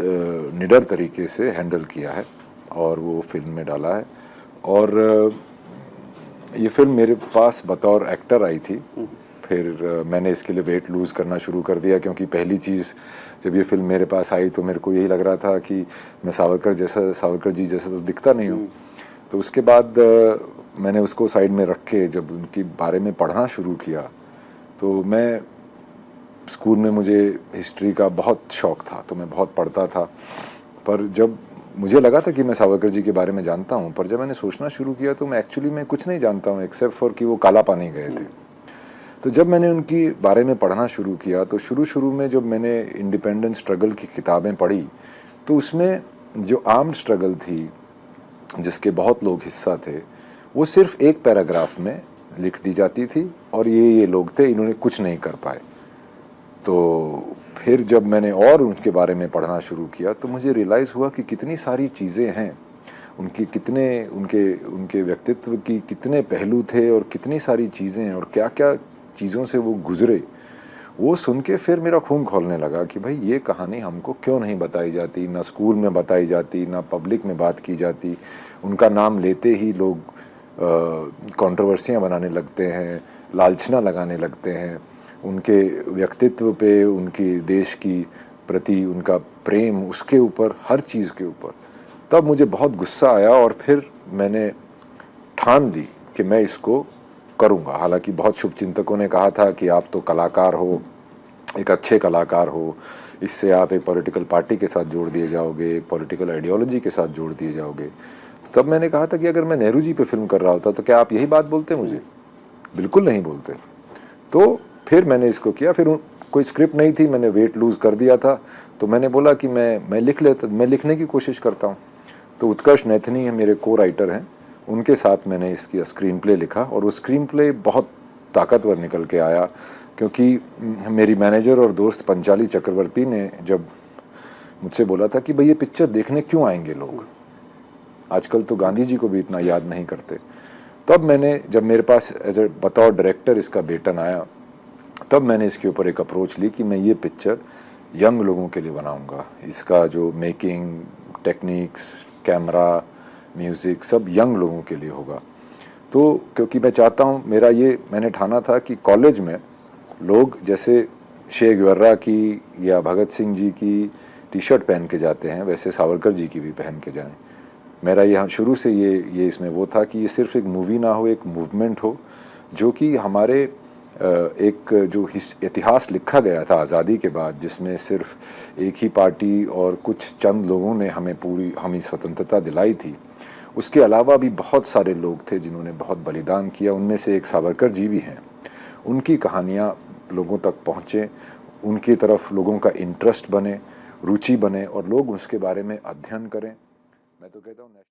निडर तरीके से हैंडल किया है और वो फिल्म में डाला है। और ये फिल्म मेरे पास बतौर एक्टर आई थी, फिर मैंने इसके लिए वेट लूज़ करना शुरू कर दिया, क्योंकि पहली चीज़ जब ये फिल्म मेरे पास आई तो मेरे को यही लग रहा था कि मैं सावरकर जी जैसा तो दिखता नहीं हूँ। तो उसके बाद मैंने उसको साइड में रख के जब उनके बारे में पढ़ना शुरू किया, तो मैं स्कूल में मुझे हिस्ट्री का बहुत शौक़ था, तो मैं बहुत पढ़ता था। पर जब मुझे लगा था कि मैं सावरकर जी के बारे में जानता हूँ, पर जब मैंने सोचना शुरू किया तो मैं एक्चुअली में कुछ नहीं जानता हूँ एक्सेप्ट फॉर कि वो काला पानी गए थे। तो जब मैंने उनकी बारे में पढ़ना शुरू किया तो शुरू में जब मैंने इंडिपेंडेंस स्ट्रगल की किताबें पढ़ी तो उसमें जो आर्म्ड स्ट्रगल थी जिसके बहुत लोग हिस्सा थे, वो सिर्फ एक पैराग्राफ में लिख दी जाती थी और ये लोग थे, इन्होंने कुछ नहीं कर पाए। तो फिर जब मैंने और उनके बारे में पढ़ना शुरू किया तो मुझे रियलाइज़ हुआ कि कितनी सारी चीज़ें हैं, उनकी कितने उनके व्यक्तित्व की कितने पहलू थे और कितनी सारी चीज़ें हैं और क्या क्या चीज़ों से वो गुज़रे। वो सुन के फिर मेरा खून खौलने लगा कि भाई ये कहानी हमको क्यों नहीं बताई जाती, ना स्कूल में बताई जाती, ना पब्लिक में बात की जाती। उनका नाम लेते ही लोग कंट्रोवर्सियाँ बनाने लगते हैं, लालछना लगाने लगते हैं, उनके व्यक्तित्व पे, उनके देश की प्रति उनका प्रेम, उसके ऊपर, हर चीज़ के ऊपर। तब मुझे बहुत गुस्सा आया और फिर मैंने ठान ली कि मैं इसको करूँगा। हालांकि बहुत शुभचिंतकों ने कहा था कि आप तो कलाकार हो, एक अच्छे कलाकार हो, इससे आप एक पॉलिटिकल पार्टी के साथ जोड़ दिए जाओगे, एक पॉलिटिकल आइडियोलॉजी के साथ जोड़ दिए जाओगे। तो तब मैंने कहा था कि अगर मैं नेहरू जी पे फिल्म कर रहा होता तो क्या आप यही बात बोलते मुझे? बिल्कुल नहीं बोलते। तो फिर मैंने इसको किया। फिर कोई स्क्रिप्ट नहीं थी, मैंने वेट लूज़ कर दिया था, तो मैंने बोला कि मैं लिखने की कोशिश करता हूँ। तो उत्कर्ष नैथनी है, मेरे को राइटर हैं, उनके साथ मैंने इसकी स्क्रीन प्ले लिखा और वो स्क्रीन प्ले बहुत ताकतवर निकल के आया, क्योंकि मेरी मैनेजर और दोस्त पंचाली चक्रवर्ती ने जब मुझसे बोला था कि भाई ये पिक्चर देखने क्यों आएंगे लोग, आजकल तो गांधी जी को भी इतना याद नहीं करते। तब मैंने, जब मेरे पास एज ए बतौर डायरेक्टर इसका बेटन आया, तब मैंने इसके ऊपर एक अप्रोच ली कि मैं ये पिक्चर यंग लोगों के लिए बनाऊंगा। इसका जो मेकिंग, टेक्निक्स, कैमरा, म्यूज़िक सब यंग लोगों के लिए होगा। तो क्योंकि मैं चाहता हूँ, मैंने ठाना था कि कॉलेज में लोग जैसे शे गुवेरा की या भगत सिंह जी की टी शर्ट पहन के जाते हैं, वैसे सावरकर जी की भी पहन के जाएं। मेरा यहाँ शुरू से ये इसमें वो था कि ये सिर्फ एक मूवी ना हो, एक मूवमेंट हो, जो कि हमारे एक जो इतिहास लिखा गया था आज़ादी के बाद, जिसमें सिर्फ एक ही पार्टी और कुछ चंद लोगों ने हमें स्वतंत्रता दिलाई थी, उसके अलावा भी बहुत सारे लोग थे जिन्होंने बहुत बलिदान किया। उनमें से एक सावरकर जी भी हैं। उनकी कहानियाँ लोगों तक पहुँचें, उनकी तरफ लोगों का इंटरेस्ट बने, रुचि बने और लोग उसके बारे में अध्ययन करें। मैं तो कहता हूँ